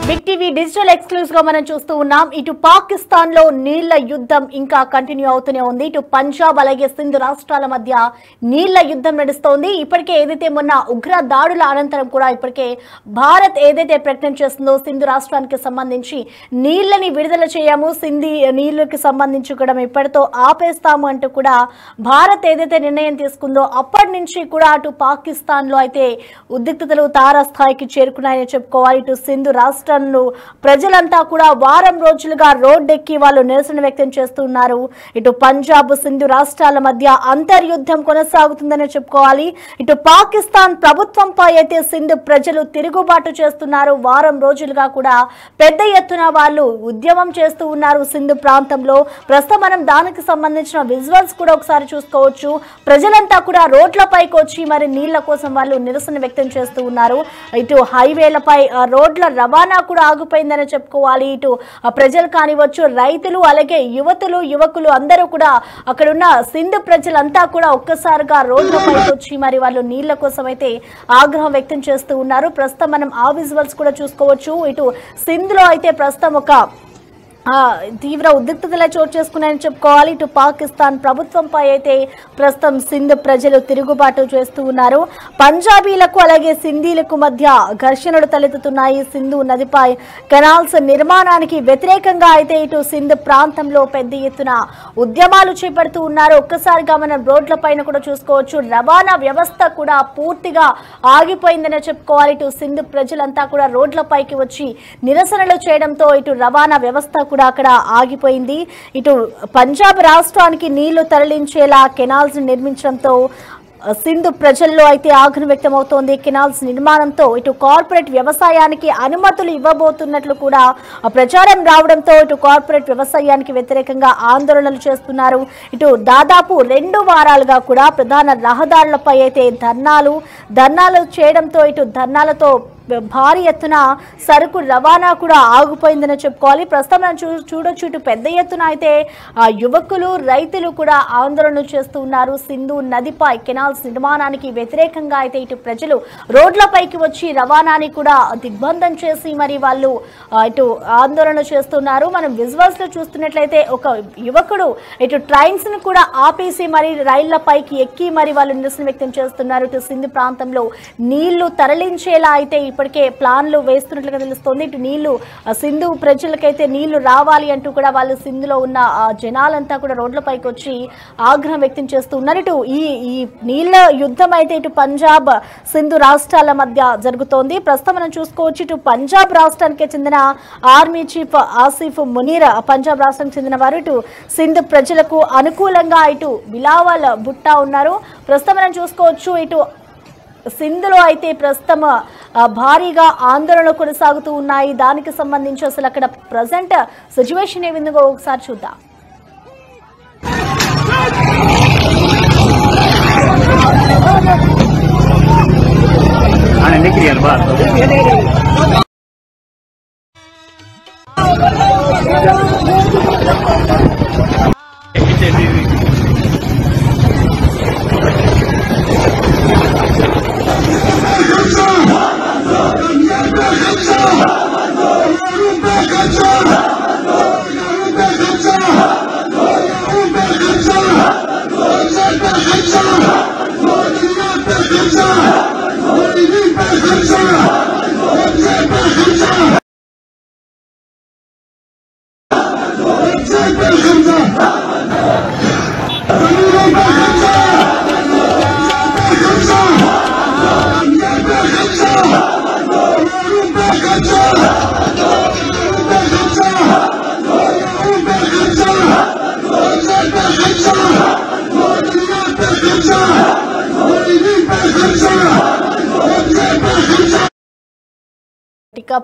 Big TV digital exclusive గా మనం చూస్తూ ఉన్నాం. ఇటు పాకిస్తాన్ లో నీళ్ల యుద్ధం ఇంకా కంటిన్యూ అవుతూనే ఉంది. ఇటు పంజాబ్ అలాగే సింధ్ రాష్ట్రాల మధ్య నీళ్ల యుద్ధం నడుస్తోంది. ఇప్పటికే ఏదైతే మొన్న ఉగ్ర దాడుల అనంతరం కూడా ఇప్పటికే భారత్ ఏదైతే ప్రకటన చేస్తుందో సింధు రాష్ట్రానికి సంబంధించి నీళ్లని విడుదల చేయము, సింధు నీళ్లకు సంబంధించి కూడా ఇప్పటితో ఆపేస్తాము అంటూ కూడా భారత్ ఏదైతే నిర్ణయం తీసుకుందో అప్పటి నుంచి కూడా అటు పాకిస్తాన్ లో అయితే ఉద్రిక్తతలు తారాస్థాయికి చేరుకున్నాయని చెప్పుకోవాలి. ఇటు సింధు రాష్ట్రంలో ప్రజలంతా కూడా వారం రోజులుగా రోడ్డెక్కి వాళ్ళు నిరసన వ్యక్తం చేస్తున్నారు. ఇటు పంజాబ్ సింధు రాష్ట్రాల మధ్య అంతర్యుద్ధం కొనసాగుతుందని చెప్పుకోవాలి. ఇటు పాకిస్తాన్ ప్రభుత్వంపై అయితే సింధు ప్రజలు తిరుగుబాటు చేస్తున్నారు. వారం రోజులుగా కూడా పెద్ద ఎత్తున వాళ్ళు ఉద్యమం చేస్తూ ఉన్నారు సింధు ప్రాంతంలో. ప్రస్తుతం మనం దానికి సంబంధించిన విజువల్స్ కూడా ఒకసారి చూసుకోవచ్చు. ప్రజలంతా కూడా రోడ్లపైకి వచ్చి మరి నీళ్ల కోసం వాళ్ళు నిరసన వ్యక్తం చేస్తూ ఉన్నారు. ఇటు హైవేలపై రోడ్ల రవాణా కూడా ఆగిపోయిందని చెప్పుకోవాలి. ఇటు ప్రజలు కానివచ్చు, రైతులు అలాగే యువకులు అందరూ కూడా అక్కడున్న సింధు ప్రజలంతా కూడా ఒక్కసారిగా రోడ్లపైకి వచ్చి మరి వాళ్ళు నీళ్ల కోసం అయితే ఆగ్రహం వ్యక్తం చేస్తూ ఉన్నారు. ప్రస్తుతం మనం ఆ విజువల్స్ కూడా చూసుకోవచ్చు. ఇటు సింధులో అయితే ప్రస్తుతం ఒక తీవ్ర ఉద్రిక్తతలే చోటు చేసుకున్నాయని చెప్పుకోవాలి. ఇటు పాకిస్తాన్ ప్రభుత్వంపై అయితే ప్రస్తుతం సింధు ప్రజలు తిరుగుబాటు చేస్తూ ఉన్నారు. పంజాబీలకు అలాగే సింధీలకు మధ్య ఘర్షణలు తలెత్తుతున్నాయి. సింధు నదిపై కెనాల్స్ నిర్మాణానికి వ్యతిరేకంగా అయితే ఇటు సింధు ప్రాంతంలో పెద్ద ఎత్తున ఉద్యమాలు చేపడుతూ ఉన్నారు. ఒక్కసారిగా మనం రోడ్ల పైన కూడా చూసుకోవచ్చు. రవాణా వ్యవస్థ కూడా పూర్తిగా ఆగిపోయిందని చెప్పుకోవాలి. ఇటు సింధు ప్రజలంతా కూడా రోడ్లపైకి వచ్చి నిరసనలు చేయడంతో ఇటు రవాణా వ్యవస్థ అక్కడ ఆగిపోయింది. ఇటు పంజాబ్ రాష్ట్రానికి నీళ్లు తరలించేలా కెనాల్స్ నిర్మించడంతో సింధు ప్రజల్లో అయితే ఆగ్రహం వ్యక్తం అవుతోంది. కెనాల్స్ నిర్మాణంతో ఇటు కార్పొరేట్ వ్యవసాయానికి అనుమతులు ఇవ్వబోతున్నట్లు కూడా ప్రచారం రావడంతో ఇటు కార్పొరేట్ వ్యవసాయానికి వ్యతిరేకంగా ఆందోళనలు చేస్తున్నారు. ఇటు దాదాపు 2 వారాలుగా కూడా ప్రధాన రహదారులపై అయితే ధర్నాలు చేయడంతో ఇటు ధర్నాలతో భారీ ఎత్తున సరుకు రవాణా కూడా ఆగిపోయిందని చెప్పుకోవాలి. ప్రస్తుతం మనం చూడొచ్చు. ఇటు పెద్ద ఎత్తున అయితే యువకులు రైతులు కూడా ఆందోళనలు చేస్తూ ఉన్నారు. సింధు నదిపై కెనాల్స్ నిర్మాణానికి వ్యతిరేకంగా అయితే ఇటు ప్రజలు రోడ్లపైకి వచ్చి రవాణాని కూడా దిగ్బంధం చేసి మరి వాళ్ళు ఇటు ఆందోళన చేస్తున్నారు. మనం విజువల్స్ లో చూస్తున్నట్లయితే ఒక యువకుడు ఇటు ట్రైన్స్ ను కూడా ఆపేసి మరి రైళ్లపైకి ఎక్కి మరి వాళ్ళు నిరసన వ్యక్తం చేస్తున్నారు. ఇటు సింధు ప్రాంతంలో నీళ్లు తరలించేలా అయితే ఇప్పటికే ప్లాన్లు వేస్తున్నట్లుగా తెలుస్తోంది. ఇటు నీళ్లు సింధు ప్రజలకైతే నీళ్లు రావాలి అంటూ కూడా వాళ్ళు సింధులో ఉన్న జనాలంతా కూడా రోడ్లపైకి వచ్చి ఆగ్రహం వ్యక్తం చేస్తూ ఉన్నారు. ఇటు ఈ నీళ్ల యుద్ధం అయితే ఇటు పంజాబ్ సింధు రాష్ట్రాల మధ్య జరుగుతోంది. ప్రస్తుతం మనం చూసుకోవచ్చు. ఇటు పంజాబ్ రాష్ట్రానికి చెందిన ఆర్మీ చీఫ్ ఆసిఫ్ మునీర్ పంజాబ్ రాష్ట్రానికి చెందిన వారు ఇటు సింధు ప్రజలకు అనుకూలంగా ఇటు బిలావల్ భుట్టా ఉన్నారు. ప్రస్తుతం మనం చూసుకోవచ్చు. ఇటు సింధులో అయితే ప్రస్తుతం భారీగా ఆందోళనలు కొనసాగుతూ ఉన్నాయి. దానికి సంబంధించి అసలు అక్కడ ప్రజెంట్ సిచ్యువేషన్ ఏ విధంగా ఒకసారి చూద్దాం.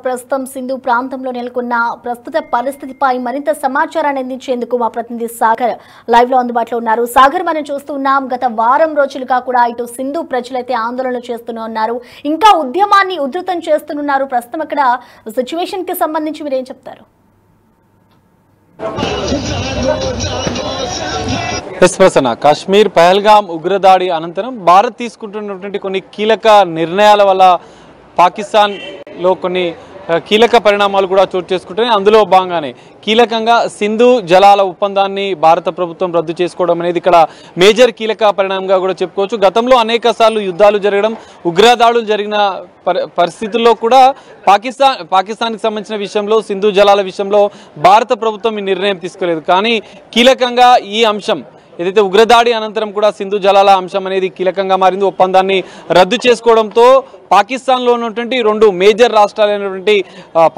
ప్రస్తుతం సింధు ప్రాంతంలో నెలకొన్న ప్రస్తుత పరిస్థితిపై మరింత సమాచారాన్ని అందించేందుకు మా ప్రతినిధి సాగర్ లైవ్ లో అందుబాటులో ఉన్నారు. సాగర్, మనం చూస్తున్నాం గత వారం రోజులుగా కూడా ఇటు సింధు ప్రజలైతే ఆందోళనలు చేస్తూనే ఉన్నారు. ఇంకా ఉద్యమాన్ని ఉధృతం చేస్తున్నారు. ప్రస్తుతం అక్కడ సిచ్యువేషన్ కి సంబంధించి మీరు ఏం చెప్తారు? ప్రసన్న, కాశ్మీర్ పహల్గామ్ ఉగ్రదాడి అనంతరం భారత్ తీసుకుంటున్నటువంటి కొన్ని కీలక నిర్ణయాల వల్ల పాకిస్తాన్లో కొన్ని కీలక పరిణామాలు కూడా చోటు చేసుకుంటున్నాయి. అందులో భాగంగానే కీలకంగా సింధు జలాల ఒప్పందాన్ని భారత ప్రభుత్వం రద్దు చేసుకోవడం అనేది ఇక్కడ మేజర్ కీలక పరిణామంగా కూడా చెప్పుకోవచ్చు. గతంలో అనేక సార్లు యుద్ధాలు జరగడం, ఉగ్రదాడులు జరిగిన పరిస్థితుల్లో కూడా పాకిస్తాన్కి సంబంధించిన విషయంలో, సింధు జలాల విషయంలో భారత ప్రభుత్వం ఈ నిర్ణయం తీసుకోలేదు. కానీ కీలకంగా ఈ అంశం ఏదైతే ఉగ్రదాడి అనంతరం కూడా సింధు జలాల అంశం అనేది కీలకంగా మారింది. ఒప్పందాన్ని రద్దు చేసుకోవడంతో పాకిస్తాన్లో ఉన్నటువంటి రెండు మేజర్ రాష్ట్రాలైనటువంటి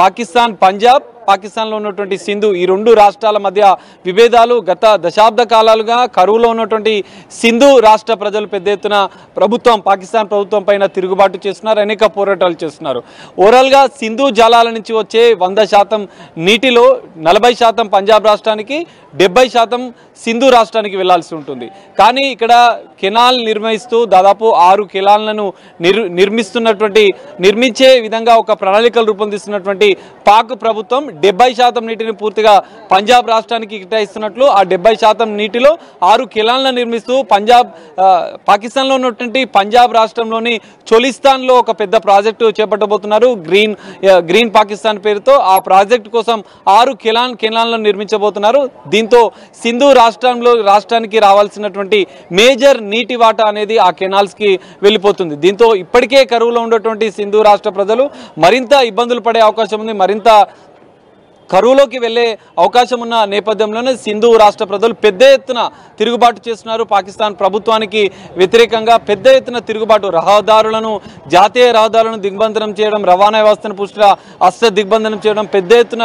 పాకిస్తాన్ పంజాబ్, పాకిస్తాన్లో ఉన్నటువంటి సింధు, ఈ రెండు రాష్ట్రాల మధ్య విభేదాలు గత దశాబ్ద కాలాలుగా కరువులో ఉన్నటువంటి సింధు రాష్ట్ర ప్రజలు పెద్ద ఎత్తున పాకిస్తాన్ ప్రభుత్వం పైన తిరుగుబాటు చేస్తున్నారు, అనేక పోరాటాలు చేస్తున్నారు. ఓవరాల్గా సింధు జలాల నుంచి వచ్చే 100% నీటిలో 40% పంజాబ్ రాష్ట్రానికి, 70% సింధు రాష్ట్రానికి వెళ్లాల్సి ఉంటుంది. కానీ ఇక్కడ కెనాల్ నిర్మిస్తూ దాదాపు 6 కెనాల్లను నిర్మించే విధంగా ఒక ప్రణాళికలు రూపొందిస్తున్నటువంటి పాక్ ప్రభుత్వం 70% నీటిని పూర్తిగా పంజాబ్ రాష్ట్రానికి కేటాయిస్తున్నట్లు, ఆ 70% నీటిలో 6 కెనాల్లను నిర్మిస్తూ పాకిస్తాన్లో ఉన్నటువంటి పంజాబ్ రాష్ట్రంలోని చోలిస్తాన్లో ఒక పెద్ద ప్రాజెక్టు చేపట్టబోతున్నారు. గ్రీన్ పాకిస్తాన్ పేరుతో ఆ ప్రాజెక్టు కోసం 6 కెనాల్లను నిర్మించబోతున్నారు. దీంతో సింధు రాష్ట్రానికి రావాల్సినటువంటి మేజర్ నీటి వాటా అనేది ఆ కెనాల్స్ కి వెళ్ళిపోతుంది. దీంతో ఇప్పటికే కరువులో ఉన్నటువంటి సింధు రాష్ట్ర ప్రజలు మరింత ఇబ్బందులు పడే అవకాశం ఉంది. మరింత కరువులోకి వెళ్లే అవకాశం ఉన్న నేపథ్యంలోనే సింధు రాష్ట్ర ప్రజలు పెద్ద ఎత్తున తిరుగుబాటు చేస్తున్నారు. పాకిస్తాన్ ప్రభుత్వానికి వ్యతిరేకంగా పెద్ద ఎత్తున తిరుగుబాటు, జాతీయ రహదారులను దిగ్బంధనం చేయడం, రవాణా వ్యవస్థను పూర్తిగా దిగ్బంధనం చేయడం, పెద్ద ఎత్తున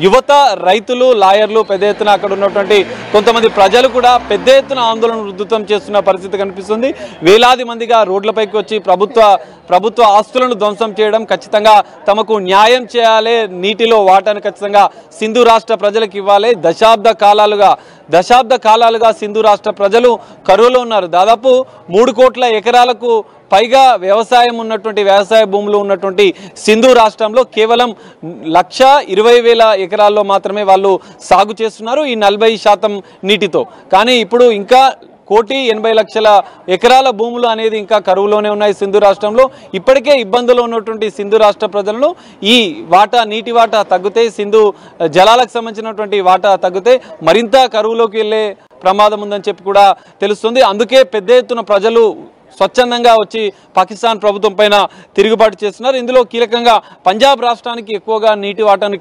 యువత, రైతులు, లాయర్లు, పెద్ద ఎత్తున అక్కడ ఉన్నటువంటి కొంతమంది ప్రజలు కూడా పెద్ద ఎత్తున ఆందోళన ఉధృతం చేస్తున్న పరిస్థితి కనిపిస్తుంది. వేలాది మందిగా రోడ్లపైకి వచ్చి ప్రభుత్వ ఆస్తులను ధ్వంసం చేయడం, ఖచ్చితంగా తమకు న్యాయం చేయాలి, నీటిలో వాటాను ఖచ్చితంగా సింధు రాష్ట్ర ప్రజలకు ఇవ్వాలి. దశాబ్ద కాలాలుగా సింధు రాష్ట్ర ప్రజలు కరువులో ఉన్నారు. దాదాపు 3 కోట్ల ఎకరాలకు పైగా వ్యవసాయ భూములు ఉన్నటువంటి సింధు రాష్ట్రంలో కేవలం 1,20,000 ఎకరాల్లో మాత్రమే వాళ్ళు సాగు చేస్తున్నారు ఈ 40% నీటితో. కానీ ఇప్పుడు ఇంకా 1,80,00,000 ఎకరాల భూములు అనేది ఇంకా కరువులోనే ఉన్నాయి సింధు రాష్ట్రంలో. ఇప్పటికే ఇబ్బందులు ఉన్నటువంటి సింధు రాష్ట్ర ప్రజలను ఈ నీటి వాటా తగ్గితే, సింధు జలాలకు సంబంధించినటువంటి వాటా తగ్గితే మరింత కరువులోకి వెళ్లే ప్రమాదం ఉందని చెప్పి కూడా తెలుస్తుంది. అందుకే పెద్ద ఎత్తున ప్రజలు స్వచ్ఛందంగా వచ్చి పాకిస్తాన్ ప్రభుత్వం పైన తిరుగుబాటు చేస్తున్నారు. ఇందులో కీలకంగా పంజాబ్ రాష్ట్రానికి ఎక్కువగా నీటి వాటాను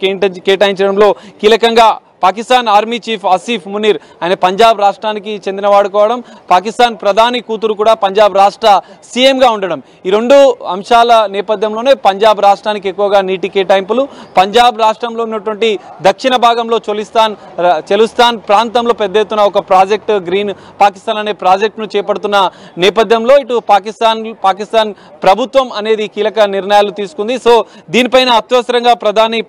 కేటాయించడంలో కీలకంగా పాకిస్తాన్ ఆర్మీ చీఫ్ ఆసిఫ్ మునీర్, ఆయన పంజాబ్ రాష్ట్రానికి చెందినవాడు కావడం, పాకిస్తాన్ ప్రధాని కూతురు కూడా పంజాబ్ రాష్ట్ర సీఎంగా ఉండడం, ఈ రెండు అంశాల నేపథ్యంలోనే పంజాబ్ రాష్ట్రానికి ఎక్కువగా నీటి కేటాయింపులు. పంజాబ్ రాష్ట్రంలో ఉన్నటువంటి దక్షిణ భాగంలో చెలుస్తాన్ ప్రాంతంలో పెద్ద ఎత్తున ఒక ప్రాజెక్టు, గ్రీన్ పాకిస్తాన్ అనే ప్రాజెక్టును చేపడుతున్న నేపథ్యంలో ఇటు పాకిస్తాన్ ప్రభుత్వం అనేది కీలక నిర్ణయాలు తీసుకుంది. సో దీనిపైన అత్యవసరంగా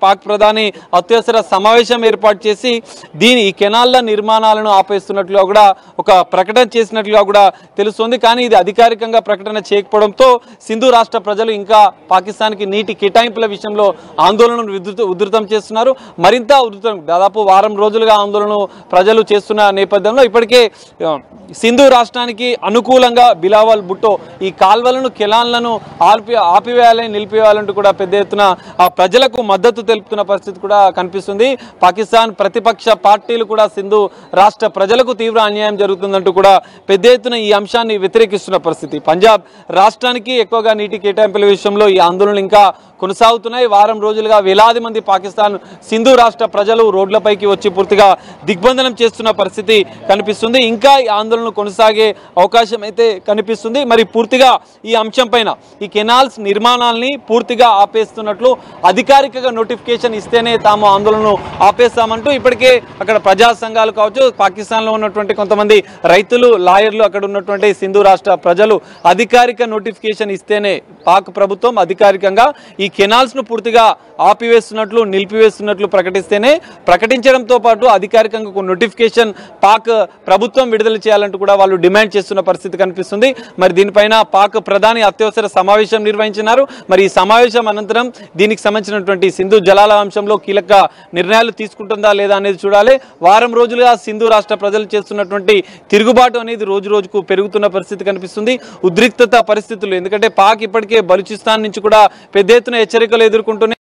పాక్ ప్రధాని అత్యవసర సమావేశం ఏర్పాటు చేసి ఈ కెనాల్ల నిర్మాణాలను ఆపేస్తున్నట్లుగా కూడా ఒక ప్రకటన చేసినట్లుగా కూడా తెలుస్తోంది. కానీ ఇది అధికారికంగా ప్రకటన చేయకపోవడంతో సింధు రాష్ట్ర ప్రజలు ఇంకా పాకిస్తాన్కి నీటి కేటాయింపుల విషయంలో ఆందోళనను ఉధృతం చేస్తున్నారు. మరింత దాదాపు వారం రోజులుగా ఆందోళన ప్రజలు చేస్తున్న నేపథ్యంలో ఇప్పటికే సింధు రాష్ట్రానికి అనుకూలంగా బిలావల్ భుట్టో ఈ కాల్వలను, కెనాల్లను ఆపివేయాలని, నిలిపివేయాలంటూ కూడా పెద్ద ఎత్తున ఆ ప్రజలకు మద్దతు తెలుపుతున్న పరిస్థితి కూడా కనిపిస్తుంది. పాకిస్తాన్ ప్రతిపక్ష పార్టీలు కూడా సింధు రాష్ట్ర ప్రజలకు తీవ్ర అన్యాయం జరుగుతుందంటూ కూడా పెద్ద ఎత్తున ఈ అంశాన్ని వ్యతిరేకిస్తున్న పరిస్థితి. పంజాబ్ రాష్ట్రానికి ఎక్కువగా నీటి కేటాయింపుల విషయంలో ఈ ఆందోళనలు ఇంకా కొనసాగుతున్నాయి. వారం రోజులుగా వేలాది మంది సింధు రాష్ట్ర ప్రజలు రోడ్లపైకి వచ్చి పూర్తిగా దిగ్బంధనం చేస్తున్న పరిస్థితి కనిపిస్తుంది. ఇంకా ఈ ఆందోళనలు కొనసాగే అవకాశం అయితే కనిపిస్తుంది. మరి పూర్తిగా ఈ అంశం పైన ఈ కెనాల్స్ నిర్మాణాలని పూర్తిగా ఆపేస్తున్నట్లు అధికారికంగా నోటిఫికేషన్ ఇస్తేనే తాము ఆందోళనను ఆపేస్తామంటూ ఇప్పటికే అక్కడ ప్రజా సంఘాలు కావచ్చు, పాకిస్తాన్లో ఉన్నటువంటి కొంతమంది రైతులు, లాయర్లు, అక్కడ ఉన్నటువంటి సింధు రాష్ట్ర ప్రజలు అధికారిక నోటిఫికేషన్ ఇస్తేనే పాక్ ప్రభుత్వం అధికారికంగా ఈ కెనాల్స్ ను పూర్తిగా ఆపివేస్తున్నట్లు, నిలిపివేస్తున్నట్లు ప్రకటించడంతో పాటు అధికారికంగా నోటిఫికేషన్ పాక్ ప్రభుత్వం విడుదల చేయాలంటూ కూడా వాళ్ళు డిమాండ్ చేస్తున్న పరిస్థితి కనిపిస్తుంది. మరి దీనిపైన పాక్ ప్రధాని అత్యవసర సమావేశం నిర్వహించినారు. మరి ఈ సమావేశం అనంతరం దీనికి సంబంధించినటువంటి సింధు జలాల అంశంలో కీలక నిర్ణయాలు తీసుకుంటుందా లేదా అనేది చూడాలి. వారం రోజులుగా సింధు రాష్ట్ర ప్రజలు చేస్తున్నటువంటి తిరుగుబాటు అనేది రోజు రోజుకు పెరుగుతున్న పరిస్థితి కనిపిస్తుంది. ఉద్రిక్తత పరిస్థితులు, ఎందుకంటే పాక్ ఇప్పటికే బలూచిస్తాన్ నుంచి కూడా పెద్ద ఎత్తున హెచ్చరికలు ఎదుర్కొంటున్నాయి.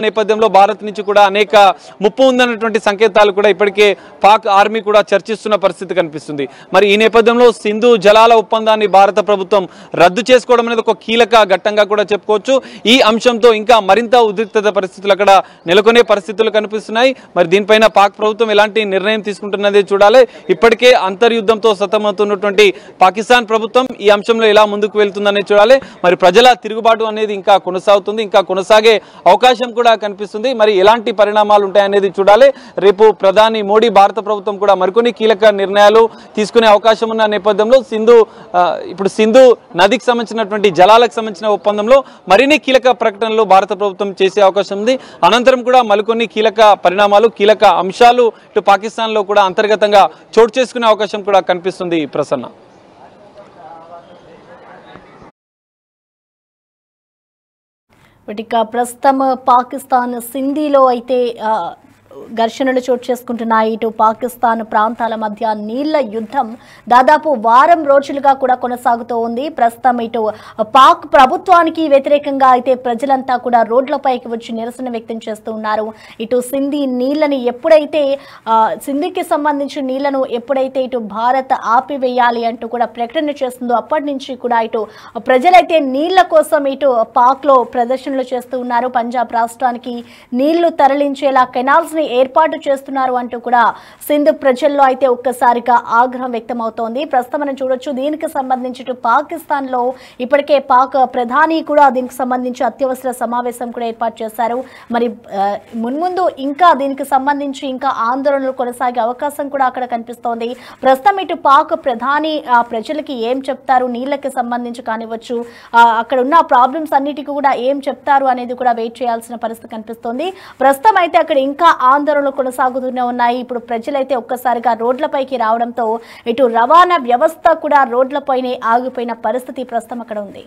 నేపథ్యంలో భారత్ నుంచి కూడా అనేక ముప్పు ఉందన్నటువంటి సంకేతాలు కూడా ఇప్పటికే పాక్ ఆర్మీ కూడా చర్చిస్తున్న పరిస్థితి కనిపిస్తుంది. మరి ఈ నేపథ్యంలో సింధు జలాల ఒప్పందాన్ని భారత ప్రభుత్వం రద్దు చేసుకోవడం అనేది ఒక కీలక ఘట్టంగా కూడా చెప్పుకోవచ్చు. ఈ అంశంతో ఇంకా మరింత ఉద్రిక్తత పరిస్థితులు అక్కడ నెలకొనే పరిస్థితులు కనిపిస్తున్నాయి. మరి దీనిపైన పాక్ ప్రభుత్వం ఎలాంటి నిర్ణయం తీసుకుంటున్నదే చూడాలి. ఇప్పటికే అంతర్యుద్ధంతో సతమవుతున్నటువంటి పాకిస్తాన్ ప్రభుత్వం ఈ అంశంలో ఎలా ముందుకు వెళ్తుందనే చూడాలి. మరి ప్రజల తిరుగుబాటు అనేది ఇంకా కొనసాగుతుంది, ఇంకా కొనసాగే అవకాశం కూడా కనిపిస్తుంది. మరి ఎలాంటి పరిణామాలు ఉంటాయనేది చూడాలి. రేపు ప్రధాని మోడీ భారత ప్రభుత్వం కూడా మరికొన్ని కీలక నిర్ణయాలు తీసుకునే అవకాశం ఉన్న నేపథ్యంలో ఇప్పుడు సింధు నదికి సంబంధించినటువంటి జలాలకు సంబంధించిన ఒప్పందంలో మరిన్ని కీలక ప్రకటనలు భారత ప్రభుత్వం చేసే అవకాశం ఉంది. అనంతరం కూడా మరికొన్ని కీలక పరిణామాలు, కీలక అంశాలు ఇటు పాకిస్తాన్ లో కూడా అంతర్గతంగా చోటు చేసుకునే అవకాశం కూడా కనిపిస్తుంది. ప్రసన్న, ఇక ప్రస్తుతం పాకిస్తాన్ సింధీలో అయితే ఘర్షణలు చోటు చేసుకుంటున్నాయి. ఇటు పాకిస్తాన్ ప్రాంతాల మధ్య నీళ్ల యుద్ధం దాదాపు వారం రోజులుగా కూడా కొనసాగుతూ ఉంది. ప్రస్తుతం ఇటు పాక్ ప్రభుత్వానికి వ్యతిరేకంగా అయితే ప్రజలంతా కూడా రోడ్లపైకి వచ్చి నిరసన వ్యక్తం చేస్తూ ఉన్నారు. ఇటు సింధీ నీళ్లని ఎప్పుడైతే సింధీకి సంబంధించిన నీళ్లను ఎప్పుడైతే ఇటు భారత్ ఆపివేయాలి అంటూ కూడా ప్రకటన చేస్తుందో అప్పటి నుంచి కూడా ఇటు ప్రజలైతే నీళ్ల కోసం ఇటు పాక్లో ప్రదర్శనలు చేస్తూ ఉన్నారు. పంజాబ్ రాష్ట్రానికి నీళ్లు తరలించేలా కెనాల్స్ ఏర్పాటు చేస్తున్నారు అంటూ కూడా సింధు ప్రజల్లో అయితే ఒక్కసారిగా ఆగ్రహం వ్యక్తం అవుతోంది. ప్రస్తుతం మనం చూడొచ్చు. దీనికి సంబంధించి పాకిస్తాన్ లో ఇప్పటికే పాక్ ప్రధాని కూడా దీనికి సంబంధించి అత్యవసర సమావేశం కూడా ఏర్పాటు చేశారు. మరి మున్ముందు ఇంకా దీనికి సంబంధించి ఇంకా ఆందోళనలు కొనసాగే అవకాశం కూడా అక్కడ కనిపిస్తోంది. ప్రస్తుతం ఇటు పాక్ ప్రధాని ప్రజలకి ఏం చెప్తారు, నీళ్లకి సంబంధించి కానివచ్చు, అక్కడ ఉన్న ప్రాబ్లమ్స్ అన్నిటికీ కూడా ఏం చెప్తారు అనేది కూడా వెయిట్ చేయాల్సిన పరిస్థితి కనిపిస్తోంది. ప్రస్తుతం అయితే అక్కడ ఇంకా ఆందోళనలు కొనసాగుతూనే ఉన్నాయి. ఇప్పుడు ప్రజలైతే ఒక్కసారిగా రోడ్లపైకి రావడంతో ఇటు రవాణా వ్యవస్థ కూడా రోడ్లపైనే ఆగిపోయిన పరిస్థితి ప్రస్తుతం అక్కడ ఉంది.